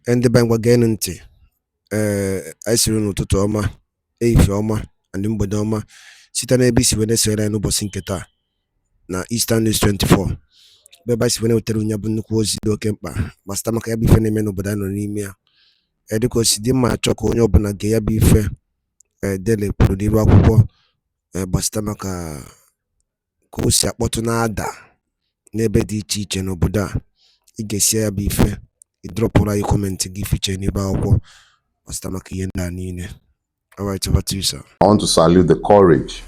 Ndị be ngwa geenụ ntị. Anyị siri n'ụtụtụ ọma, ehihie ọma, and mgbede ọma site n'ebe isi wee na-esonyere anyị n'ụbọchị nke taa na Eastern News 24, bụ ebe anyị si wee na-wetara onye bụ nnukwu ozi dị oke mkpa gbasara maka ya bụ ife na-eme n'obodo anyị nọ n'ime ya. Dịka o si dị mma achọ ka onye ọbụla gee ya bụ ife delepụrụ n'iru akwụkwọ gbasara maka ka o si akpọtụ na-ada n'ebe dị iche iche n'obodo a. Ị ga-esi ya bụ ife ịdrọpụrụ anyị kọmentị gị fiche n'ebe akwụkwọ gbasara maka ihe ndị a niile. All right, over to you, sir. I want to salute the courage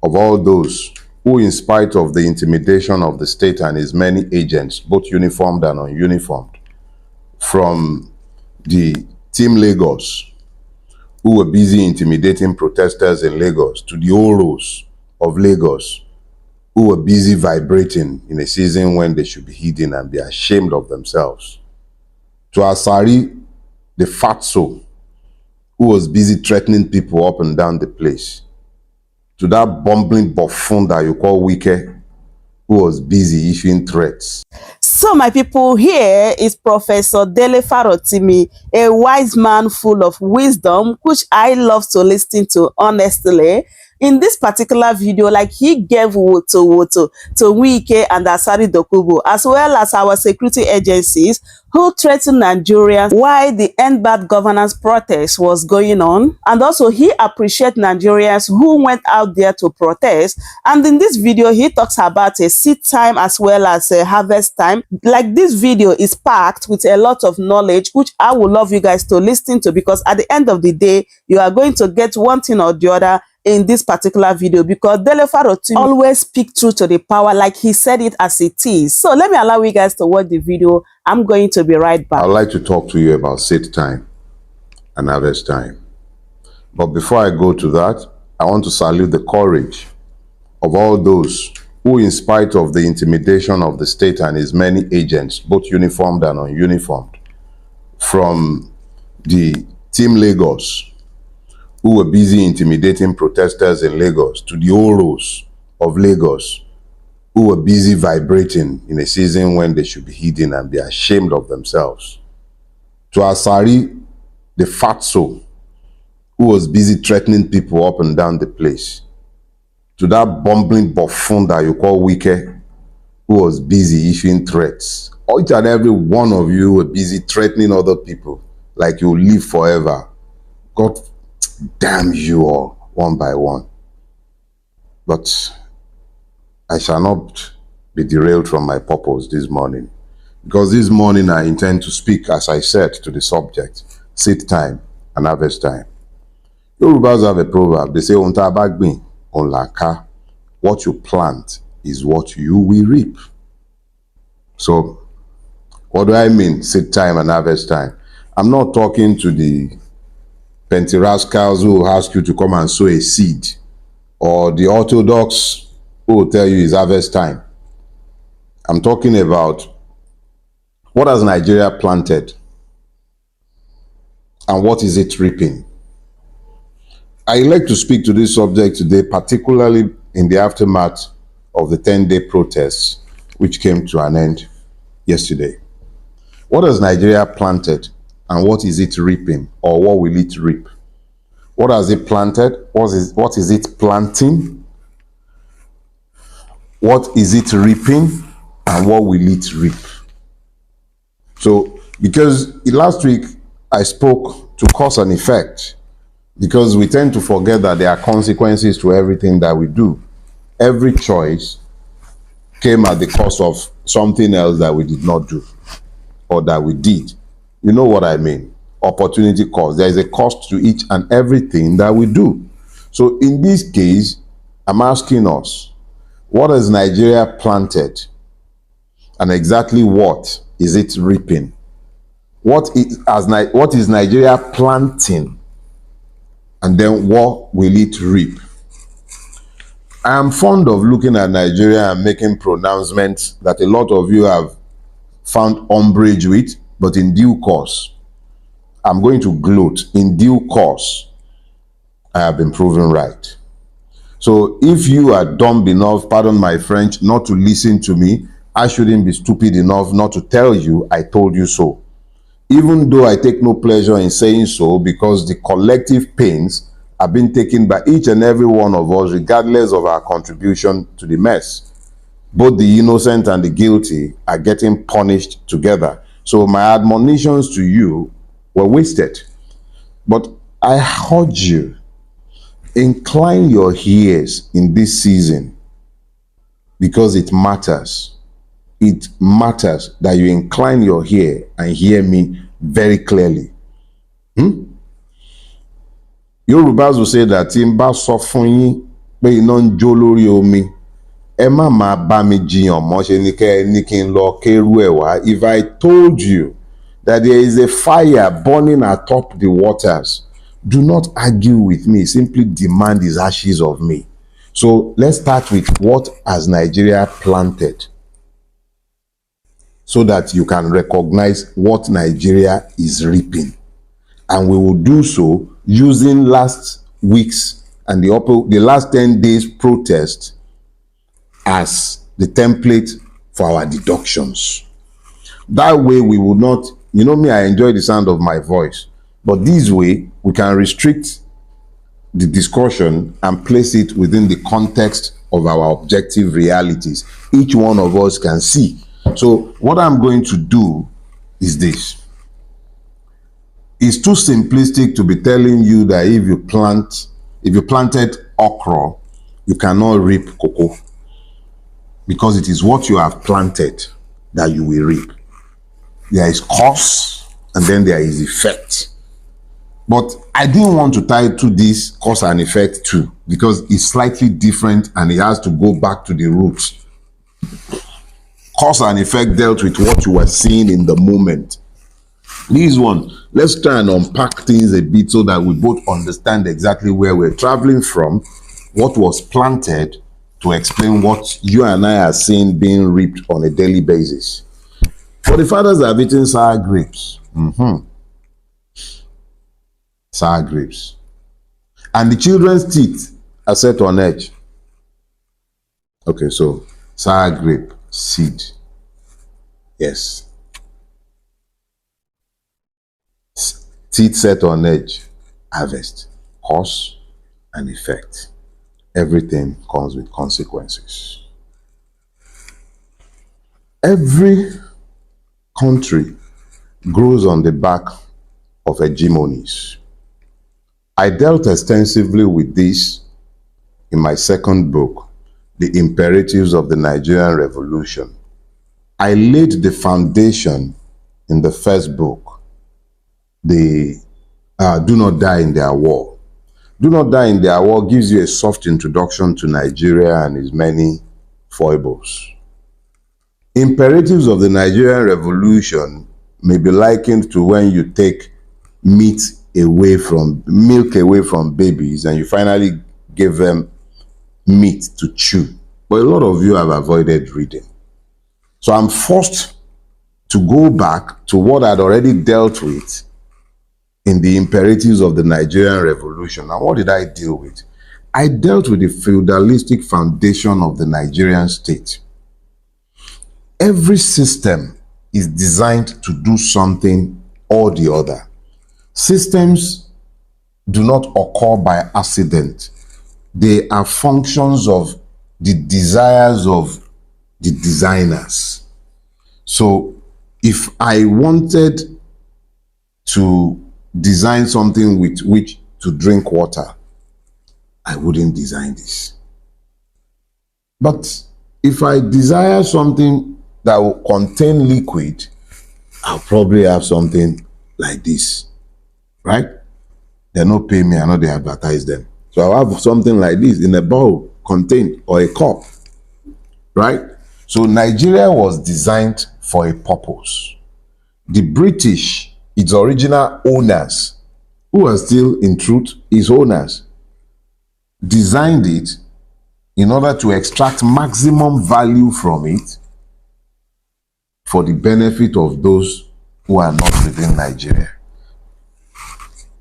of all those who, in spite of the intimidation of the state and its many agents, both uniformed and ununiformed, from the Team Lagos, who were busy intimidating protesters in Lagos, to the Oros of Lagos, who were busy vibrating in a season when they should be hidden and be ashamed of themselves, to Asari, the fatso, who was busy threatening people up and down the place, to that bumbling buffoon that you call Wike, who was busy issuing threats. So my people, here is Professor Dele Farotimi, a wise man full of wisdom, which I love to listen to, honestly. In this particular video, like he gave woto to Wike and Asari Dokubo, as well as our security agencies who threatened Nigerians while the End Bad Governance protest was going on. And also he appreciates Nigerians who went out there to protest. And in this video, he talks about a seed time as well as a harvest time. Like, this video is packed with a lot of knowledge, which I would love you guys to listen to, because at the end of the day, you are going to get one thing or the other in this particular video, because Dele Farotimi always speak true to the power, like he said it as it is. So let me allow you guys to watch the video. I'm going to be right back. I'd like to talk to you about seed time and harvest time. But before I go to that, I want to salute the courage of all those who, in spite of the intimidation of the state and its many agents, both uniformed and ununiformed, from the Team Lagos, who were busy intimidating protesters in Lagos, to the Oros of Lagos, who were busy vibrating in a season when they should be hidden and be ashamed of themselves, to Asari, the fatso, who was busy threatening people up and down the place, to that bumbling buffoon that you call Wike, who was busy issuing threats. Each and every one of you were busy threatening other people like you'll live forever. God damn you all, one by one. But I shall not be derailed from my purpose this morning, because this morning I intend to speak, as I said, to the subject, seed time and harvest time. Yorubas have a proverb. They say, "Onta bagbin, onlaka." What you plant is what you will reap. So, what do I mean, seed time and harvest time? I'm not talking to the pentirascals who will ask you to come and sow a seed, or the orthodox who will tell you it's harvest time. I'm talking about, what has Nigeria planted and what is it reaping? I like to speak to this subject today, particularly in the aftermath of the 10-day protests which came to an end yesterday. What has Nigeria planted and what is it reaping, or what will it reap? What has it planted? What is it planting? What is it reaping, and what will it reap? So, because last week I spoke to cause and effect, because we tend to forget that there are consequences to everything that we do. Every choice came at the cost of something else that we did not do, or that we did. You know what I mean? Opportunity cost. There is a cost to each and everything that we do. So in this case, I'm asking us, what has Nigeria planted, and exactly what is it reaping? What is Nigeria planting, and then what will it reap? I am fond of looking at Nigeria and making pronouncements that a lot of you have found umbrage with, but in due course, I'm going to gloat. In due course, I have been proven right. So if you are dumb enough, pardon my French, not to listen to me, I shouldn't be stupid enough not to tell you I told you so. even though I take no pleasure in saying so, because the collective pains are being taken by each and every one of us, regardless of our contribution to the mess. Both the innocent and the guilty are getting punished together. So my admonitions to you were wasted. But I urge you, incline your ears in this season, because it matters. It matters that you incline your ear and hear me very clearly. Yorubas will say that tí n bá sọ fún yín pé iná ń jó lórí omi, ẹ má máa bá mi jiyàn mọ́, ṣe ni kẹ́ ẹ ní kí n lọ kérú ẹ̀ wá. If I told you that there is a fire burning atop the waters, do not argue with me, simply demand his ashes of me. So let's start with what has Nigeria planted, so that you can recognize what Nigeria is reaping. And we will do so using last week's and the last 10 days protest as the template for our deductions. That way we will not, you know me, I enjoy the sound of my voice, but this way we can restrict the discussion and place it within the context of our objective realities. Each one of us can see. So what I'm going to do is this. It's too simplistic to be telling you that if you planted okra, you cannot reap cocoa, because it is what you have planted that you will reap. There is cause and then there is effect. But I didn't want to tie to this cause and effect too, because it's slightly different and it has to go back to the roots. Cause and effect dealt with what you were seeing in the moment. This one, let's try and unpack things a bit so that we both understand exactly where we're traveling from, what was planted, to explain what you and I are seeing being reaped on a daily basis. For the fathers have eaten sour grapes. Sour grapes. And the children's teeth are set on edge. Okay, so sour grape, seed. Yes. Teeth set on edge, harvest, cause and effect. Everything comes with consequences. Every country grows on the back of hegemonies. I dealt extensively with this in my second book, The Imperatives of the Nigerian Revolution. I laid the foundation in the first book, the Do Not Die in Their War. Do Not Die in Their War gives you a soft introduction to Nigeria and its many foibles. Imperatives of the Nigerian Revolution may be likened to when you take milk away from babies and you finally give them meat to chew. But a lot of you have avoided reading. So I'm forced to go back to what I'd already dealt with in the imperatives of the Nigerian Revolution. And what did I deal with? I dealt with the feudalistic foundation of the Nigerian state. Every system is designed to do something or the other. Systems do not occur by accident. They are functions of the desires of the designers. So if I wanted to design something with which to drink water, I wouldn't design this. But if I desire something that will contain liquid, I'll probably have something like this, right? They don't pay me, I know they advertise them. So I'll have something like this in a bowl contained, or a cup, right? So Nigeria was designed for a purpose. The British, its original owners, who are still in truth its owners, designed it in order to extract maximum value from it for the benefit of those who are not within Nigeria.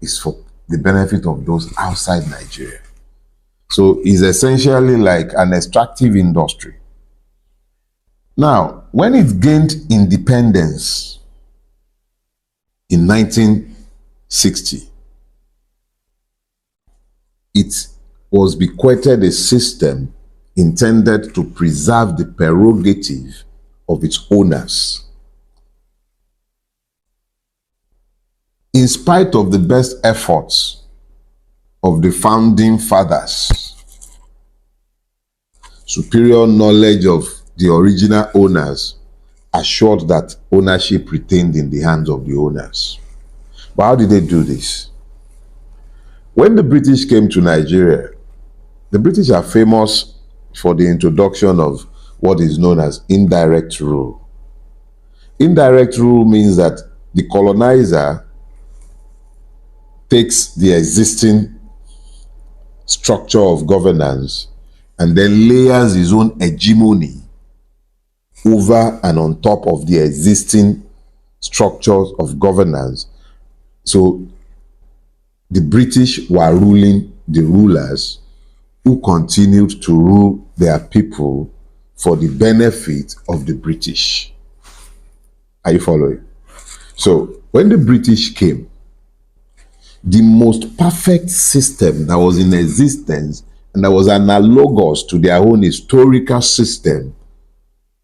It's for the benefit of those outside Nigeria. So it's essentially like an extractive industry. Now, when it gained independence, in 1960, it was bequeathed a system intended to preserve the prerogative of its owners. In spite of the best efforts of the founding fathers, superior knowledge of the original owners assured that ownership retained in the hands of the owners. But how did they do this? When the British came to Nigeria, the British are famous for the introduction of what is known as indirect rule. Indirect rule means that the colonizer takes the existing structure of governance and then layers his own hegemony over and on top of the existing structures of governance. So the British were ruling the rulers who continued to rule their people for the benefit of the British. Are you following? So when the British came, the most perfect system that was in existence and that was analogous to their own historical system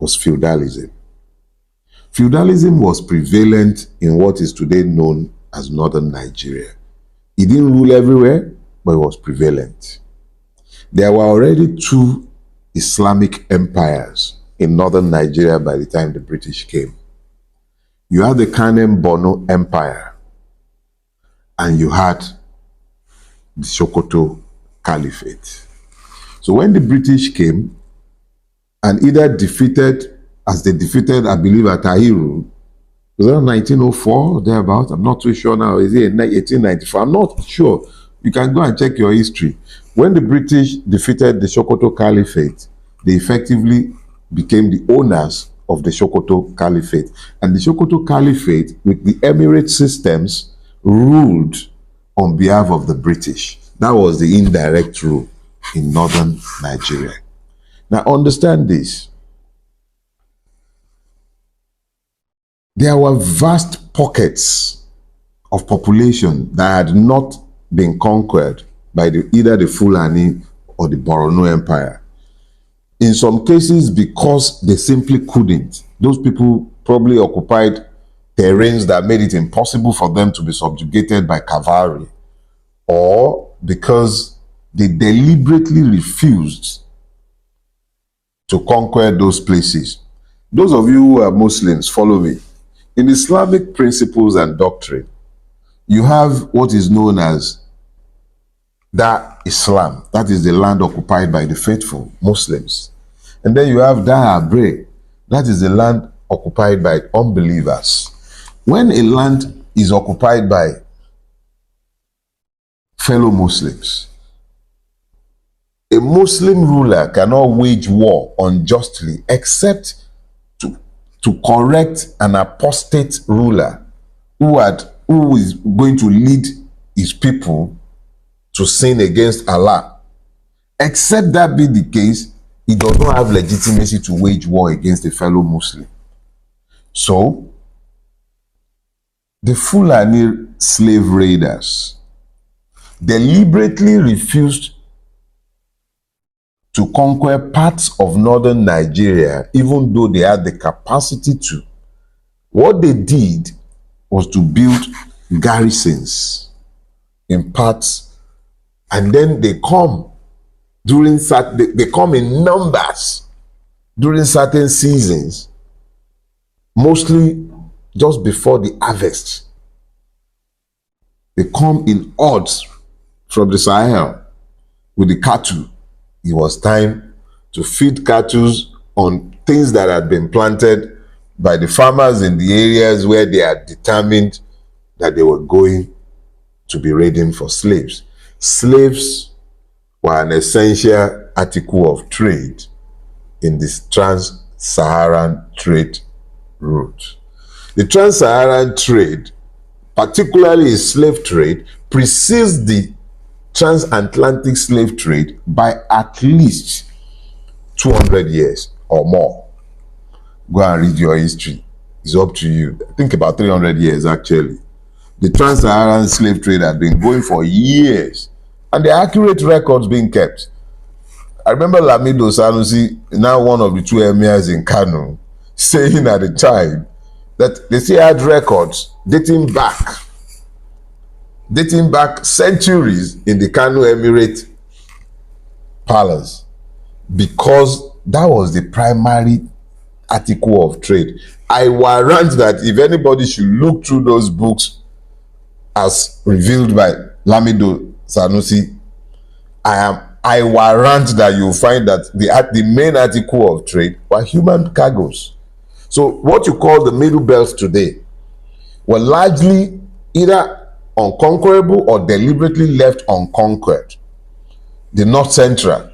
was feudalism. Feudalism was prevalent in what is today known as northern Nigeria. It didn't rule everywhere, but it was prevalent. There were already two Islamic empires in northern Nigeria by the time the British came. You had the Kanem Borno Empire, and you had the Sokoto Caliphate. So when the British came and either defeated, as they defeated, I believe, at Tahiru, was that 1904 or thereabout? I'm not too sure now. Is it 1894? I'm not sure. You can go and check your history. When the British defeated the Sokoto Caliphate, they effectively became the owners of the Sokoto Caliphate. And the Sokoto Caliphate, with the Emirate systems, ruled on behalf of the British. That was the indirect rule in northern Nigeria. Now understand this. There were vast pockets of population that had not been conquered by either the Fulani or the Borno Empire. In some cases, because they simply couldn't. Those people probably occupied terrains that made it impossible for them to be subjugated by cavalry, or because they deliberately refused to conquer those places. Those of you who are Muslims, follow me. In Islamic principles and doctrine, you have what is known as Dar Islam. That is the land occupied by the faithful Muslims. And then you have Dar Abre. That is the land occupied by unbelievers. When a land is occupied by fellow Muslims, a Muslim ruler cannot wage war unjustly except to correct an apostate ruler who is going to lead his people to sin against Allah. Except that be the case, he does not have legitimacy to wage war against a fellow Muslim. So, the Fulani slave raiders deliberately refused to conquer parts of northern Nigeria, even though they had the capacity to. What they did was to build garrisons in parts, and then they come they come in numbers during certain seasons, mostly just before the harvest. They come in hordes from the Sahel with the cattle. It was time to feed cattle on things that had been planted by the farmers in the areas where they had determined that they were going to be raiding for slaves. Slaves were an essential article of trade in this trans-Saharan trade route. The trans-Saharan trade, particularly slave trade, precedes the transatlantic slave trade by at least 200 years or more. Go and read your history. It's up to you. I think about 300 years actually. The trans-Saharan slave trade had been going for years, and the accurate records being kept. I remember Lamido Sanusi, now one of the two emirs in Kano, saying at the time that they still had records dating back centuries in the Kano Emirate palace, because that was the primary article of trade. I warrant that if anybody should look through those books as revealed by Lamido Sanusi, I warrant that you'll find that the main article of trade were human cargoes. So what you call the Middle Belt today were largely either unconquerable or deliberately left unconquered. The North Central,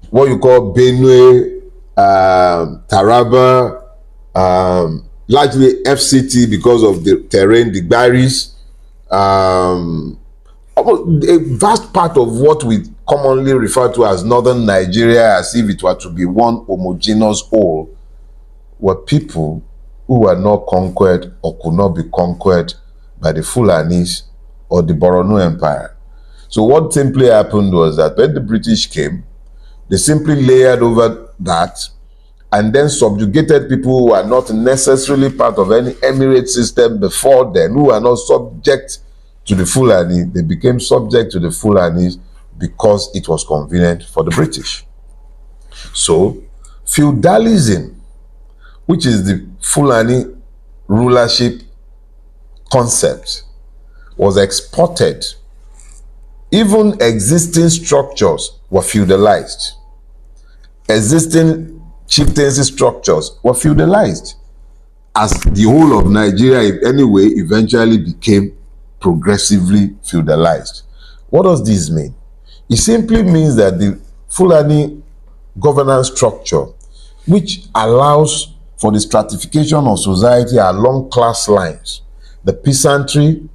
what you call Benue, Taraba, largely FCT because of the terrain, the Gbaris, a vast part of what we commonly refer to as northern Nigeria, as if it were to be one homogeneous whole, were people who were not conquered or could not be conquered by the Fulanis or the Borno Empire. So what simply happened was that when the British came, they simply layered over that and then subjugated people who were not necessarily part of any emirate system before then, who were not subject to the Fulani. They became subject to the Fulanis because it was convenient for the British. So feudalism, which is the Fulani rulership concept, was exported. Even existing structures were feudalized. Existing chieftaincy structures were feudalized, as the whole of Nigeria, anyway, eventually became progressively feudalized. What does this mean? It simply means that the Fulani governance structure, which allows for the stratification of society along class lines, the peasantry,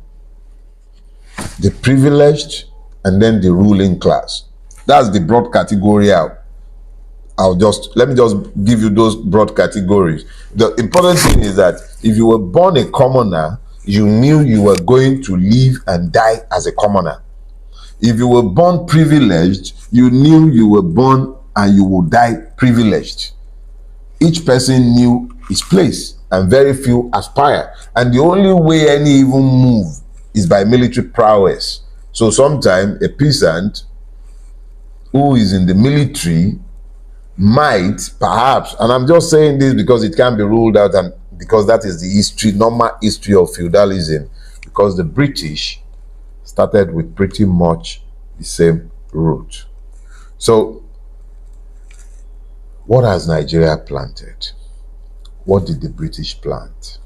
the privileged, and then the ruling class. That's the broad category out. Let me just give you those broad categories. The important thing is that if you were born a commoner, you knew you were going to live and die as a commoner. If you were born privileged, you knew you were born and you would die privileged. Each person knew his place, and very few aspire. And the only way any even move is by military prowess. So sometimes a peasant who is in the military might, perhaps, and I'm just saying this because it can't be ruled out, and because that is the history, normal history of feudalism, because the British started with pretty much the same route. So what has Nigeria planted? What did the British plant?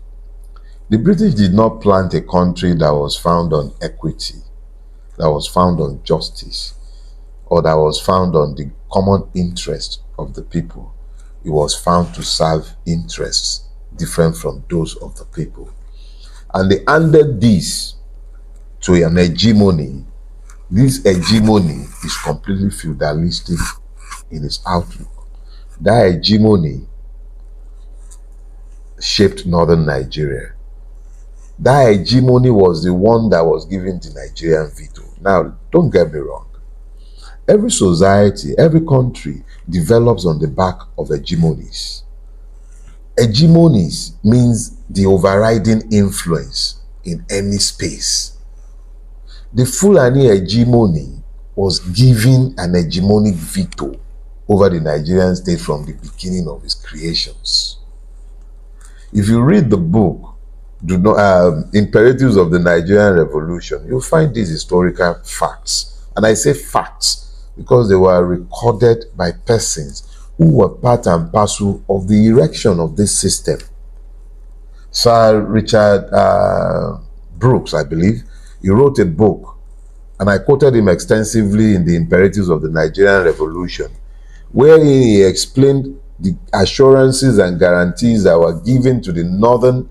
The British did not plant a country that was found on equity, that was found on justice, or that was found on the common interest of the people. It was found to serve interests different from those of the people. And they handed this to an hegemony. This hegemony is completely feudalistic in its outlook. That hegemony shaped northern Nigeria. That hegemony was the one that was given the Nigerian veto. Now, don't get me wrong. Every society, every country develops on the back of hegemonies. Hegemonies means the overriding influence in any space. The Fulani hegemony was given an hegemonic veto over the Nigerian state from the beginning of its creations. If you read the book, Imperatives of the Nigerian Revolution, you'll find these historical facts. And I say facts because they were recorded by persons who were part and parcel of the erection of this system. Sir Richard Brooks, I believe, he wrote a book, and I quoted him extensively in the Imperatives of the Nigerian Revolution, where he explained the assurances and guarantees that were given to the northern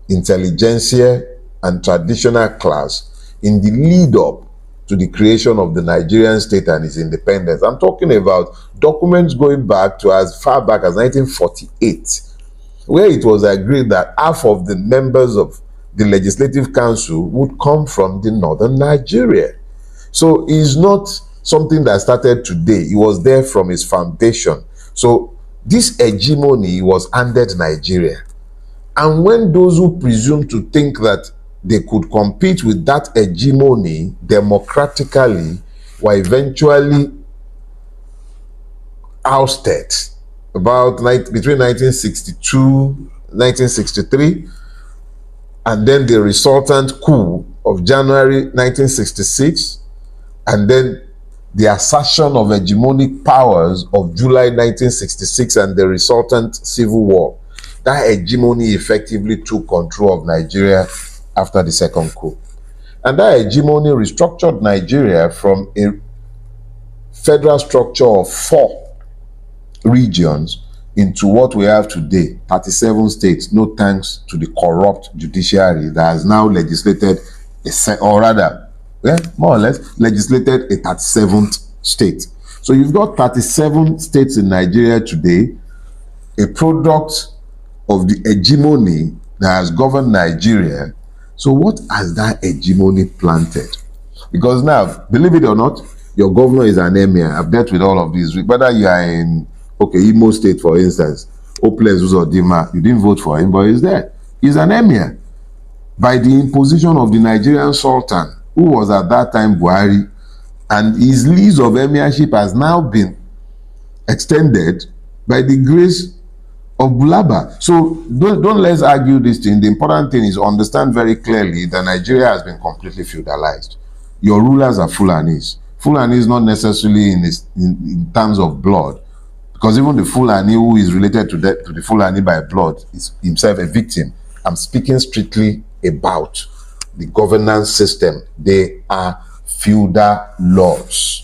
intelligentsia and traditional class in the lead up to the creation of the Nigerian state and its independence. I'm talking about documents going back to as far back as 1948, where it was agreed that half of the members of the Legislative Council would come from the northern Nigeria. So it's not something that started today. It was there from its foundation. So this hegemony was handed Nigeria. And when those who presume to think that they could compete with that hegemony democratically were eventually ousted between 1962, 1963, and then the resultant coup of January 1966, and then the assertion of hegemonic powers of July 1966 and the resultant civil war. That hegemony effectively took control of Nigeria after the second coup. And that hegemony restructured Nigeria from a federal structure of 4 regions into what we have today, 37 states, no thanks to the corrupt judiciary that has now legislated, more or less, legislated a 37th state. So you've got 37 states in Nigeria today, a product of the hegemony that has governed Nigeria. So what has that hegemony planted? Because now, believe it or not, your governor is an emir. I've dealt with all of these. Whether you are in, Imo State, for instance, Oples Uzodima, you didn't vote for him, but he's there. He's an emir by the imposition of the Nigerian Sultan, who was at that time Buhari, and his lease of emirship has now been extended by the grace of Bulaba. So don't let's argue this thing. The important thing is understand very clearly that Nigeria has been completely feudalized. Your rulers are Fulanis. Fulanis not necessarily in terms of blood, because even the Fulani who is related to the Fulani by blood is himself a victim. I'm speaking strictly about the governance system. They are feudal lords.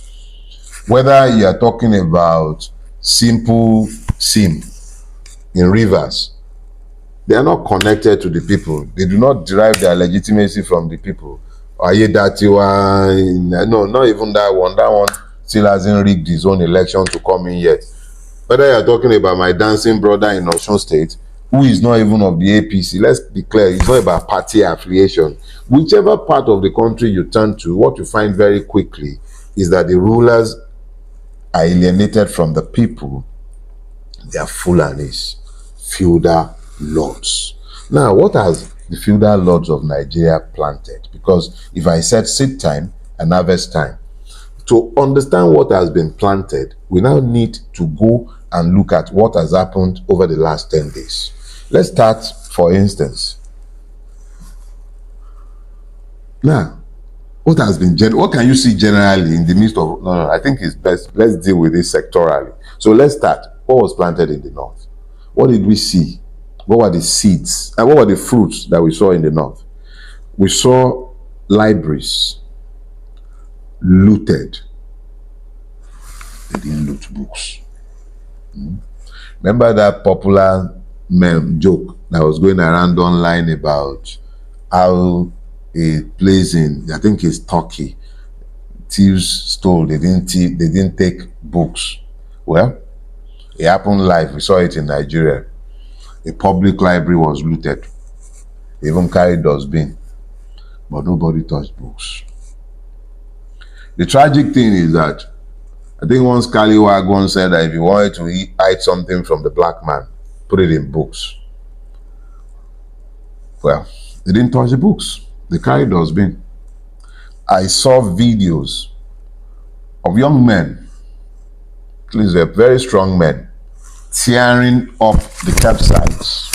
Whether you are talking about simple Sim in Rivers, they are not connected to the people. They do not derive their legitimacy from the people. Ayedatiwa, no, not even that one. That one still hasn't rigged his own election to come in yet. Whether you are talking about my dancing brother in Osun State, who is not even of the APC, let's be clear, it's not about party affiliation. Whichever part of the country you turn to, what you find very quickly is that the rulers are alienated from the people. They are Fulanis, feudal lords. Now, what has the feudal lords of Nigeria planted? Because if I said seed time and harvest time, to understand what has been planted, we now need to go and look at what has happened over the last 10 days. Let's start, for instance. Now, what has been what can you see generally in the midst of I think it's best let's deal with this sectorally. So let's start. What was planted in the north? What did we see? What were the seeds and what were the fruits that we saw in the north? We saw libraries looted. They didn't loot books. Remember that popular meme joke that was going around online about how a place in, I think it's Turkey, thieves stole, they didn't take books. Well, it happened live. We saw it in Nigeria. A public library was looted. They even carried dustbin, but nobody touched books. The tragic thing is that I think once Kaliwag once said that if you wanted to hide something from the black man, put it in books. Well, they didn't touch the books. They carried dustbin. I saw videos of young men, please, they're very strong men, tearing up the campsites,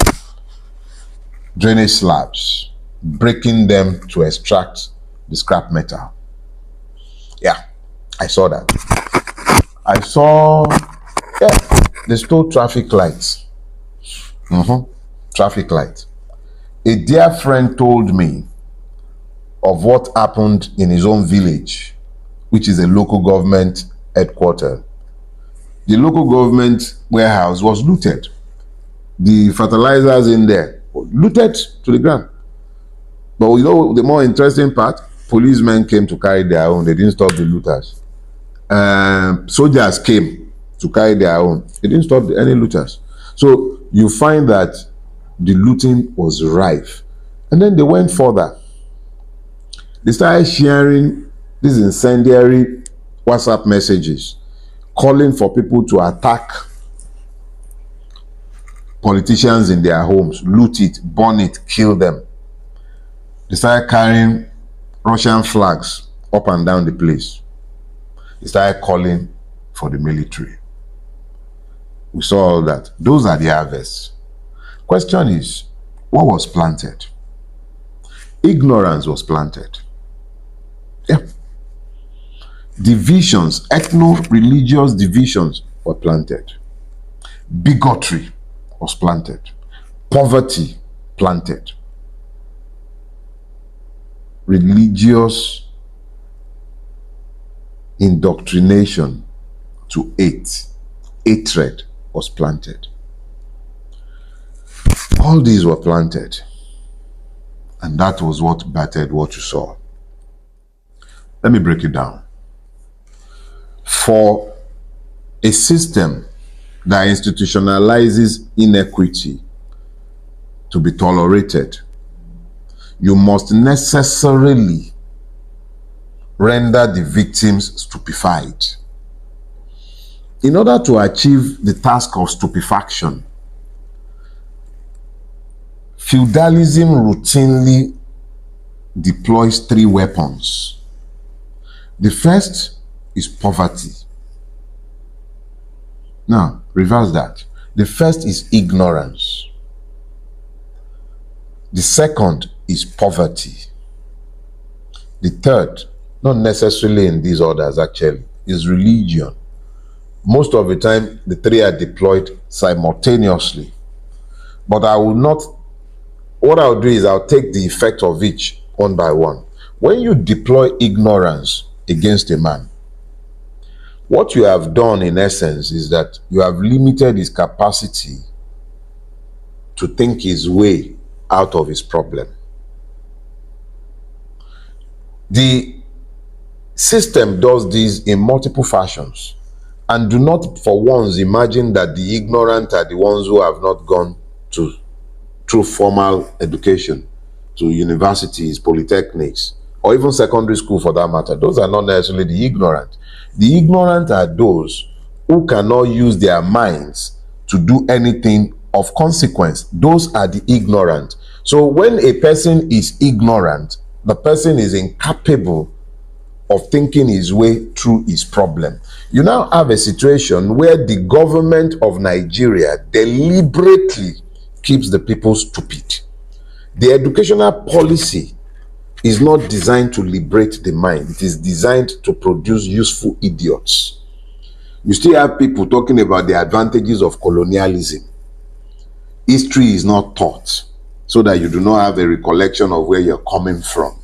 drainage slabs, breaking them to extract the scrap metal. Yeah, I saw that. I saw, they stole traffic lights. Traffic light. A dear friend told me of what happened in his own village, which is a local government headquarters. The local government warehouse was looted. The fertilizers in there were looted to the ground. But you know the more interesting part? Policemen came to carry their own. They didn't stop the looters. Soldiers came to carry their own. They didn't stop any looters. So you find that the looting was rife. And then they went further. They started sharing these incendiary WhatsApp messages calling for people to attack politicians in their homes, loot it, burn it, kill them. They started carrying Russian flags up and down the place. They started calling for the military. We saw all that. Those are the harvests. Question is, what was planted? Ignorance was planted. Yeah. Divisions, ethno-religious divisions were planted. Bigotry was planted. Poverty planted. Religious indoctrination to hate, hatred was planted. All these were planted, and that was what battered what you saw. Let me break it down. For a system that institutionalizes inequity to be tolerated, you must necessarily render the victims stupefied. In order to achieve the task of stupefaction, feudalism routinely deploys 3 weapons. The first is poverty. Now, reverse that. The first is ignorance. The second is poverty. The third, not necessarily in these orders actually, is religion. Most of the time, the 3 are deployed simultaneously. But I will not, what I'll do is I'll take the effect of each one by one. When you deploy ignorance against a man, what you have done in essence is that you have limited his capacity to think his way out of his problem. The system does this in multiple fashions, and do not for once imagine that the ignorant are the ones who have not gone through formal education, to universities, polytechnics, or even secondary school for that matter. Those are not necessarily the ignorant. The ignorant are those who cannot use their minds to do anything of consequence. Those are the ignorant. So when a person is ignorant, the person is incapable of thinking his way through his problem. You now have a situation where the government of Nigeria deliberately keeps the people stupid. The educational policy is not designed to liberate the mind. It is designed to produce useful idiots. You still have people talking about the advantages of colonialism. History is not taught so that you do not have a recollection of where you're coming from.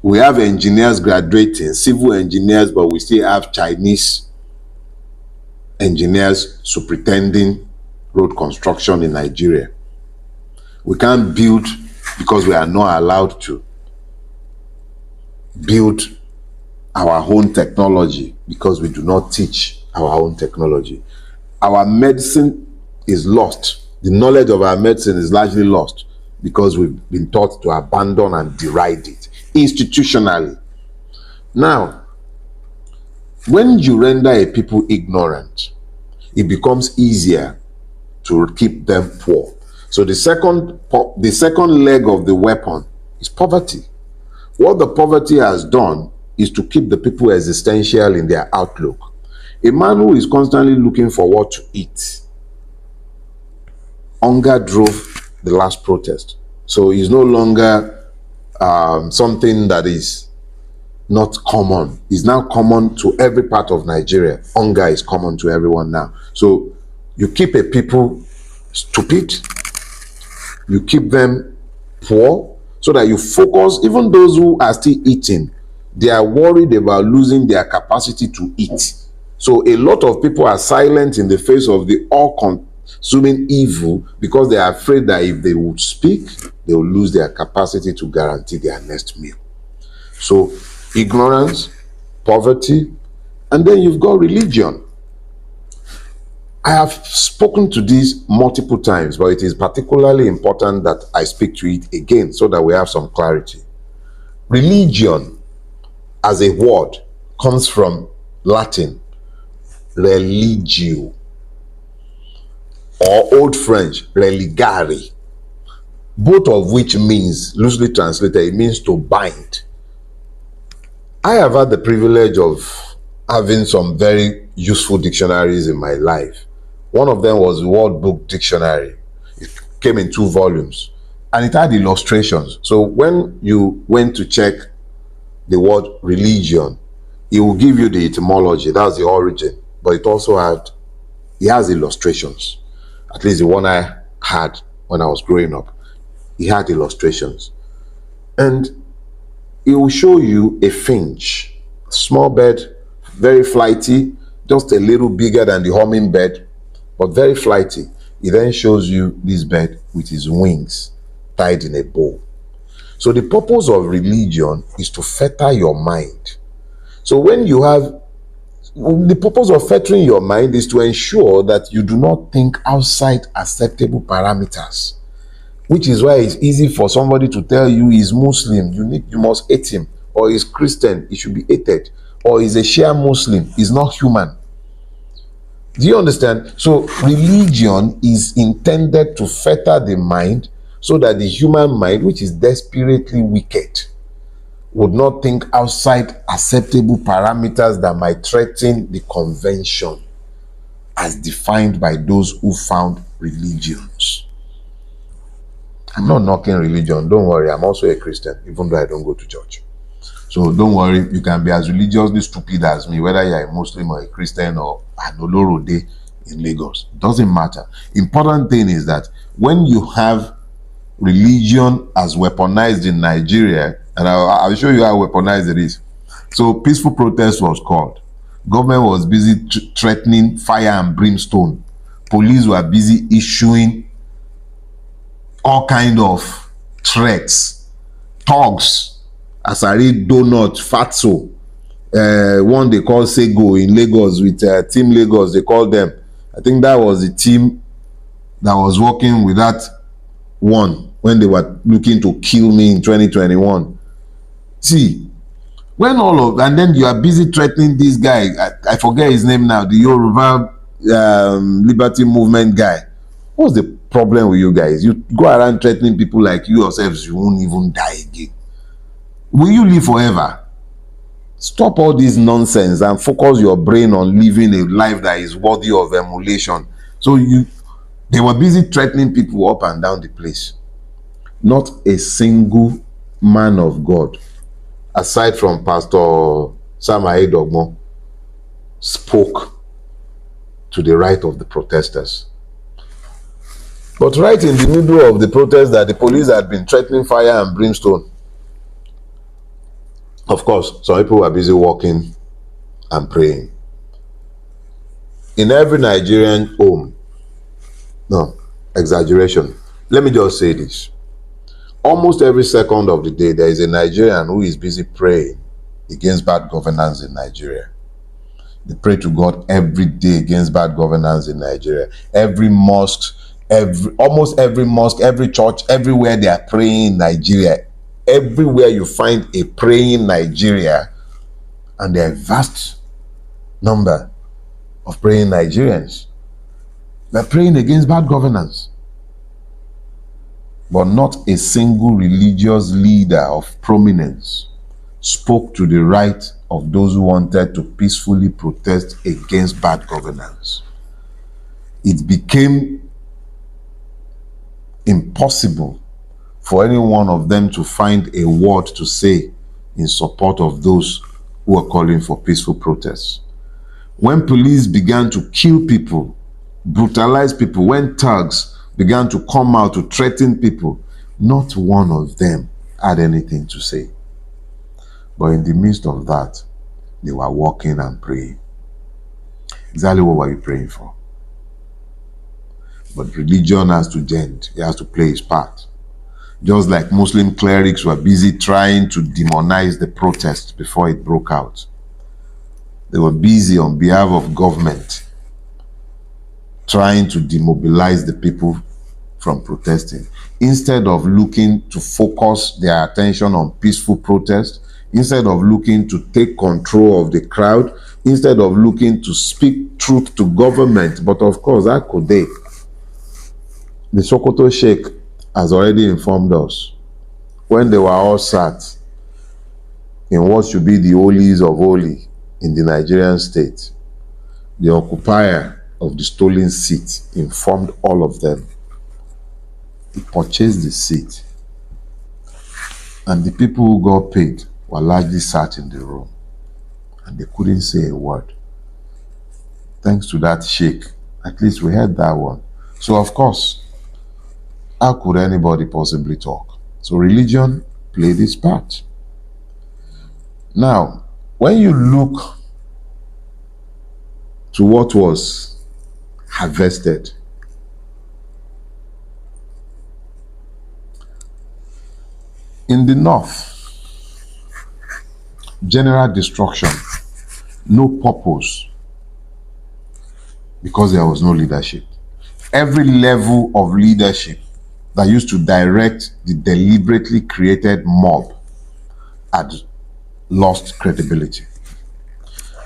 We have engineers graduating, civil engineers, but we still have Chinese engineers superintending road construction in Nigeria. We can't build because we are not allowed to build our own technology because we do not teach our own technology. Our medicine is lost. The knowledge of our medicine is largely lost because we've been taught to abandon and deride it institutionally. Now, when you render a people ignorant, it becomes easier to keep them poor. So the second leg of the weapon is poverty. What the poverty has done is to keep the people existential in their outlook. A man who is constantly looking for what to eat. Hunger drove the last protest. So it's no longer something that is not common. It's now common to every part of Nigeria. Hunger is common to everyone now. So you keep a people stupid, you keep them poor, so that you focus, even those who are still eating, they are worried about losing their capacity to eat. So a lot of people are silent in the face of the all-consuming evil because they are afraid that if they would speak, they will lose their capacity to guarantee their next meal. So ignorance, poverty, and then you've got religion. I have spoken to this multiple times, but it is particularly important that I speak to it again so that we have some clarity. Religion as a word comes from Latin, religio, or Old French, religare, both of which means, loosely translated, it means to bind. I have had the privilege of having some very useful dictionaries in my life. One of them was the World Book Dictionary. It came in 2 volumes and it had illustrations. So when you went to check the word religion, it will give you the etymology, that's the origin, but it has illustrations. At least the one I had when I was growing up, it had illustrations. And it will show you a finch, small bird, very flighty, just a little bigger than the hummingbird, but very flighty. It then shows you this bird with his wings tied in a bow. So the purpose of religion is to fetter your mind. So when you have, the purpose of fettering your mind is to ensure that you do not think outside acceptable parameters, which is why it's easy for somebody to tell you he's Muslim, you must hate him, or he's Christian, he should be hated, or he's a Shia Muslim, he's not human. Do you understand? So religion is intended to fetter the mind so that the human mind, which is desperately wicked, would not think outside acceptable parameters that might threaten the convention as defined by those who found religions. I'm not knocking religion, don't worry, I'm also a Christian, even though I don't go to church. So don't worry, you can be as religiously stupid as me, whether you're a Muslim or a Christian or an Olorode in Lagos. Doesn't matter. Important thing is that when you have religion as weaponized in Nigeria, and I'll show you how weaponized it is. So peaceful protest was called. Government was busy threatening fire and brimstone. Police were busy issuing all kind of threats. Thugs, Asari, Donut, Fatso, one they call Sego in Lagos with Team Lagos, they call them. I think that was the team that was working with that one when they were looking to kill me in 2021. See, when all of, and then you are busy threatening this guy, I forget his name now, the Yoruba Liberty Movement guy. What's the problem with you guys? You go around threatening people like you yourselves, you won't even die again. Will you live forever? Stop all this nonsense and focus your brain on living a life that is worthy of emulation. So they were busy threatening people up and down the place. Not a single man of God, aside from Pastor Sam Aidogmo, spoke to the right of the protesters. But right in the middle of the protest that the police had been threatening fire and brimstone, of course, some people were busy walking and praying. In every Nigerian home, no, exaggeration, let me just say this. Almost every second of the day, there is a Nigerian who is busy praying against bad governance in Nigeria. They pray to God every day against bad governance in Nigeria. Every mosque, almost every mosque, every church, everywhere they are praying in Nigeria. Everywhere you find a praying Nigeria, and there are a vast number of praying Nigerians. They're praying against bad governance. But not a single religious leader of prominence spoke to the right of those who wanted to peacefully protest against bad governance. It became impossible for any one of them to find a word to say in support of those who are calling for peaceful protests. When police began to kill people, brutalize people, when thugs began to come out to threaten people, not one of them had anything to say. But in the midst of that, they were walking and praying. Exactly what were you praying for? But religion has to gent, it has to play its part. Just like Muslim clerics were busy trying to demonize the protest before it broke out. They were busy on behalf of government trying to demobilize the people from protesting. Instead of looking to focus their attention on peaceful protest, instead of looking to take control of the crowd, instead of looking to speak truth to government. But of course, how could they? The Sokoto Sheikh has already informed us when they were all sat in what should be the holies of holy in the Nigerian state, the occupier of the stolen seat informed all of them. He purchased the seat, and the people who got paid were largely sat in the room, and they couldn't say a word. Thanks to that sheikh, at least we heard that one. So of course, how could anybody possibly talk? So religion played its part. Now, when you look to what was harvested, in the north, general destruction, no purpose, because there was no leadership. Every level of leadership that used to direct the deliberately created mob had lost credibility.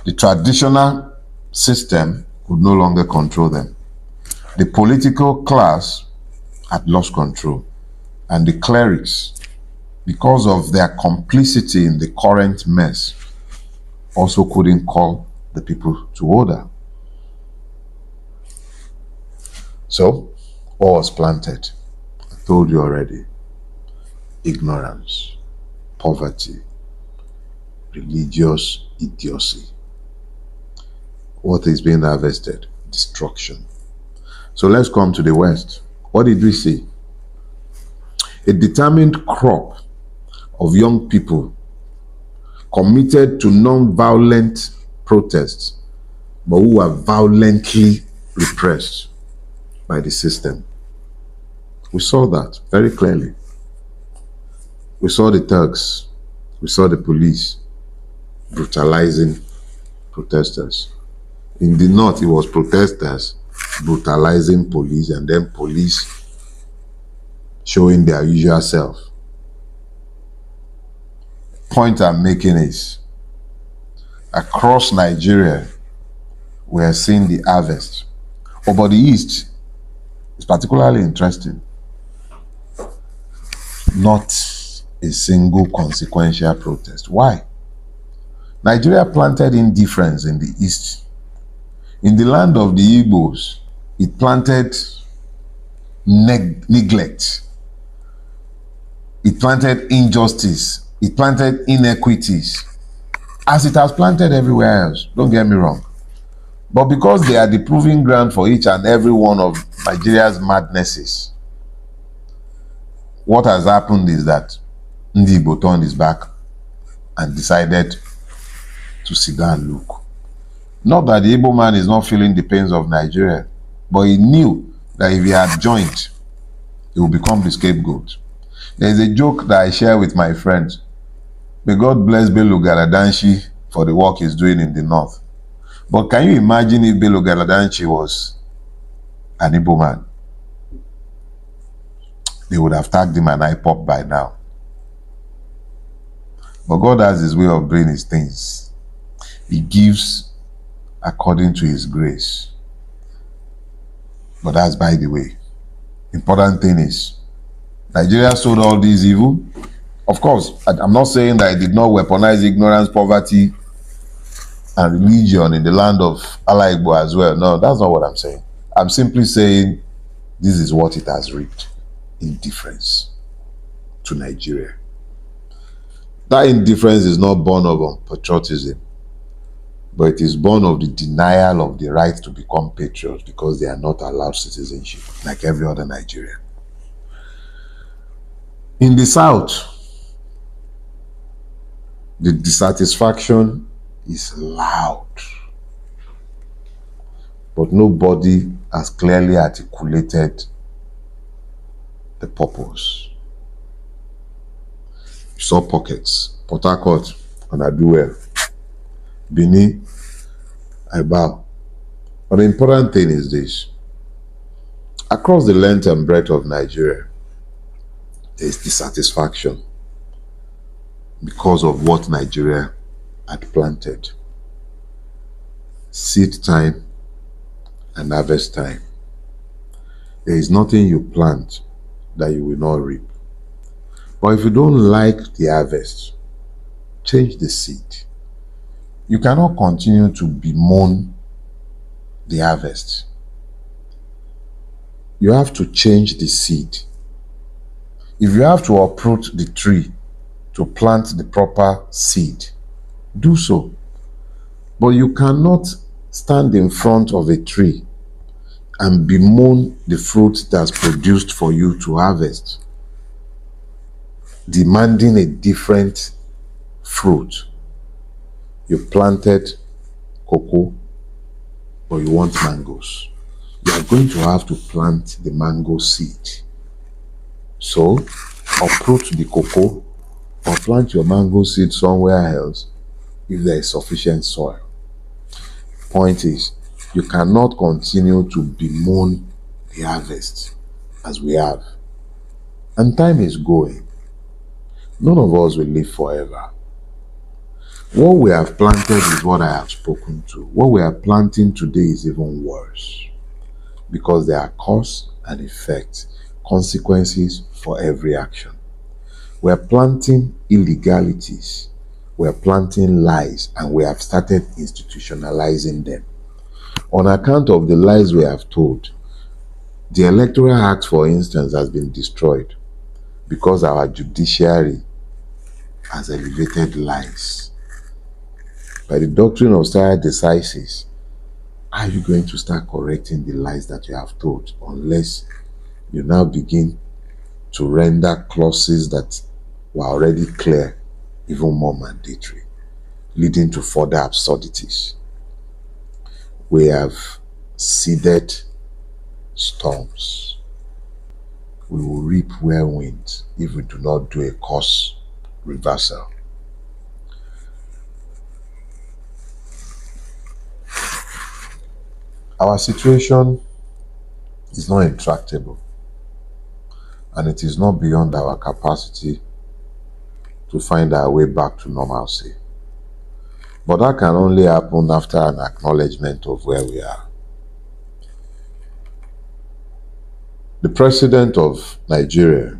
The traditional system could no longer control them. The political class had lost control, and the clerics, because of their complicity in the current mess, also couldn't call the people to order. So, what was planted? I told you already. Ignorance, poverty, religious idiocy. What is being harvested? Destruction. So let's come to the West. What did we see? A determined crop of young people committed to non-violent protests, but who were violently repressed by the system. We saw that very clearly. We saw the thugs, we saw the police brutalizing protesters. In the north, it was protesters brutalizing police, and then police showing their usual self. Point I'm making is, across Nigeria, we are seeing the harvest. Oh, but the East is particularly interesting. Not a single consequential protest. Why? Nigeria planted indifference in the East. In the land of the Igbos, it planted neglect. It planted injustice. It planted inequities, as it has planted everywhere else. Don't get me wrong. But because they are the proving ground for each and every one of Nigeria's madnesses, what has happened is that Ndi Igbo turned his back and decided to sit down and look. Not that the Igbo man is not feeling the pains of Nigeria, but he knew that if he had joined, he would become the scapegoat. There is a joke that I share with my friends. May God bless Bello Galadanshi for the work he's doing in the north. But can you imagine if Bello Galadanshi was an Igbo man? They would have tagged him an IPOP by now. But God has his way of doing his things. He gives according to his grace. But that's by the way. Important thing is, Nigeria sold all this evil. Of course, I'm not saying that it did not weaponize ignorance, poverty, and religion in the land of Ala Igbo as well. No, that's not what I'm saying. I'm simply saying this is what it has reaped. Indifference to Nigeria. That indifference is not born of patriotism, but it is born of the denial of the right to become patriots because they are not allowed citizenship like every other Nigerian. In the South, the dissatisfaction is loud, but nobody has clearly articulated the purpose. You saw pockets, Port Harcourt, and I do well. Bini, I bow. But the important thing is this. Across the length and breadth of Nigeria, there is dissatisfaction because of what Nigeria had planted. Seed time and harvest time. There is nothing you plant that you will not reap. But if you don't like the harvest, change the seed. You cannot continue to bemoan the harvest. You have to change the seed. If you have to uproot the tree to plant the proper seed, do so. But you cannot stand in front of a tree and bemoan the fruit that's produced for you to harvest, demanding a different fruit. You planted cocoa, but you want mangoes. You are going to have to plant the mango seed. So, uproot the cocoa or plant your mango seed somewhere else if there is sufficient soil. Point is, you cannot continue to bemoan the harvest as we have. And time is going. None of us will live forever. What we have planted is what I have spoken to. What we are planting today is even worse, because there are cause and effect, consequences for every action. We are planting illegalities, we are planting lies, and we have started institutionalizing them. On account of the lies we have told, the Electoral Act, for instance, has been destroyed because our judiciary has elevated lies. By the doctrine of stare decisis, how are you going to start correcting the lies that you have told unless you now begin to render clauses that were already clear even more mandatory, leading to further absurdities? We have seeded storms. We will reap whirlwinds if we do not do a course reversal. Our situation is not intractable, and it is not beyond our capacity to find our way back to normalcy. But that can only happen after an acknowledgement of where we are. The president of Nigeria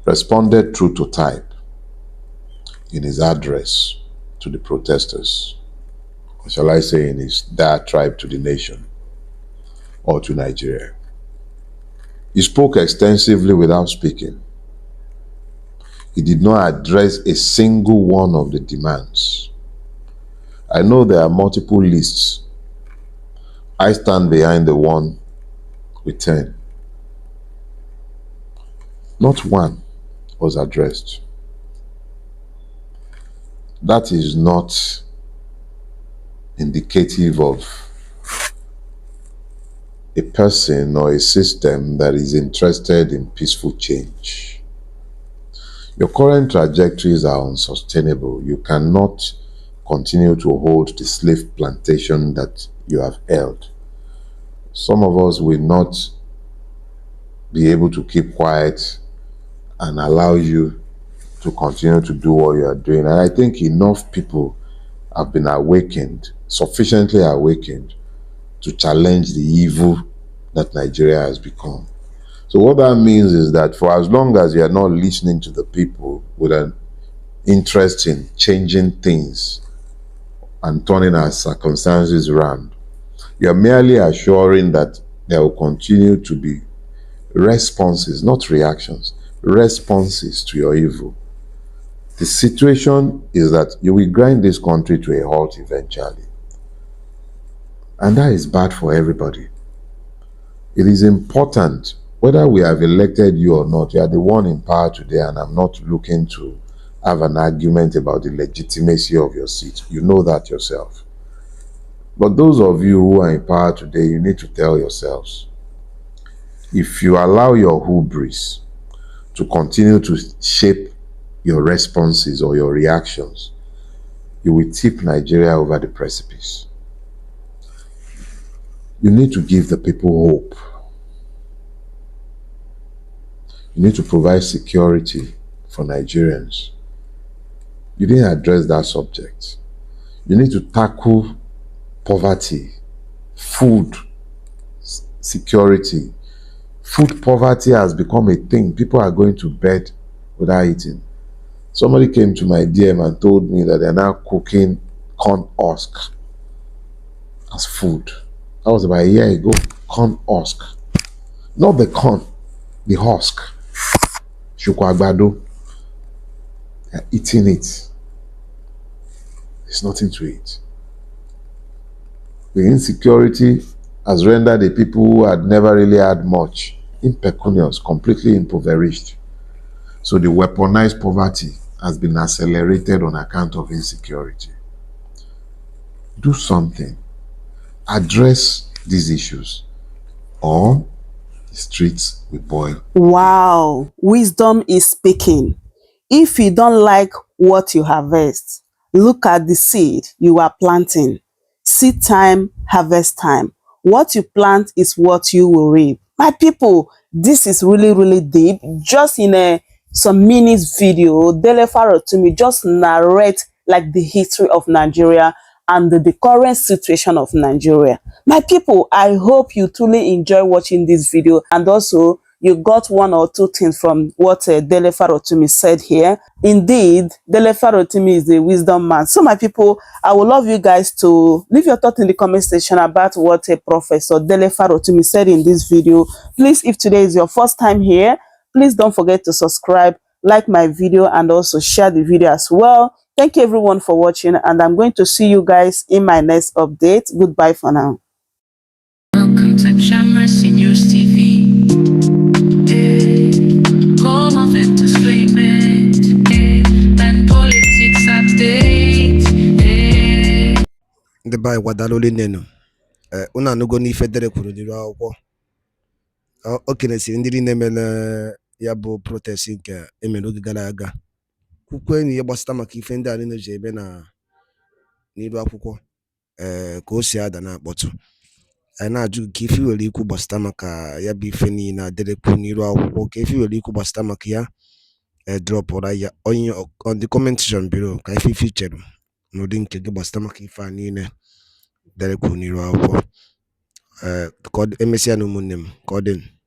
responded true to type in his address to the protesters, or shall I say in his diatribe to the nation or to Nigeria. He spoke extensively without speaking. He did not address a single one of the demands. I know there are multiple lists. I stand behind the one with 10. Not one was addressed. That is not indicative of a person or a system that is interested in peaceful change. Your current trajectories are unsustainable. You cannot continue to hold the slave plantation that you have held. Some of us will not be able to keep quiet and allow you to continue to do what you are doing. And I think enough people have been awakened, sufficiently awakened, to challenge the evil that Nigeria has become. So what that means is that for as long as you are not listening to the people with an interest in changing things and turning our circumstances around, you are merely assuring that there will continue to be responses, not reactions, responses to your evil. The situation is that you will grind this country to a halt eventually. And that is bad for everybody. It is important, whether we have elected you or not, you are the one in power today, and I'm not looking to have an argument about the legitimacy of your seat. You know that yourself. But those of you who are in power today, you need to tell yourselves, if you allow your hubris to continue to shape your responses or your reactions, you will tip Nigeria over the precipice. You need to give the people hope. You need to provide security for Nigerians. You didn't address that subject. You need to tackle poverty, food security. Food poverty has become a thing. People are going to bed without eating. Somebody came to my DM and told me that they're now cooking corn husk as food. That was about a year ago. Corn husk. Not the corn, the husk. Shukwagbado. They're eating it. There's nothing to eat. The insecurity has rendered the people who had never really had much impecunious, completely impoverished. So the weaponized poverty has been accelerated on account of insecurity. Do something. Address these issues, or the streets will boil. Wow, wisdom is speaking. If you don't like what you harvest, look at the seed you are planting. Seed time, harvest time. What you plant is what you will reap. My people, this is really, really deep. Just in some minutes video, Delefaro to me just narrate like the history of Nigeria and the current situation of Nigeria. My people, I hope you truly enjoy watching this video, and also you got one or two things from what Delefaro to me said here. Indeed, Delefaro to me is a wisdom man. So my people, I would love you guys to leave your thoughts in the comment section about what Professor Delefaro to me said in this video. Please, if today is your first time here, please don't forget to subscribe, like my video, and also share the video as well. Thank you everyone for watching, and I'm going to see you guys in my next update. Goodbye for now. Welcome to Shamras News TV. Home of entertainment and politics update. ndị be anyị gwadalụli nnenu unu anụgo n'ife dere kwuru n'iru akwụkwọ. O kenesiri ndị niile mere ya bụ protest nke emere oge gara aga. Kwukwe na ihe gbasara maka ife ndị a niile ji ebe na n'iru akwụkwọ ka o si ada na-akpọtụ. Anyị na-ajụ ka ife nwere ikwu gbasara maka ya bụ ife niile aderekwu n'iru akwụkwọ, ka ife nwere ikwu gbasara maka ya dropụra ya onye on the comment section below ka ife chere n'ụdị nke gị gbasara maka ife a niile derekwu n'iru akwụkwọ. Ka emesịa na ụmụnne m ka ọ dị.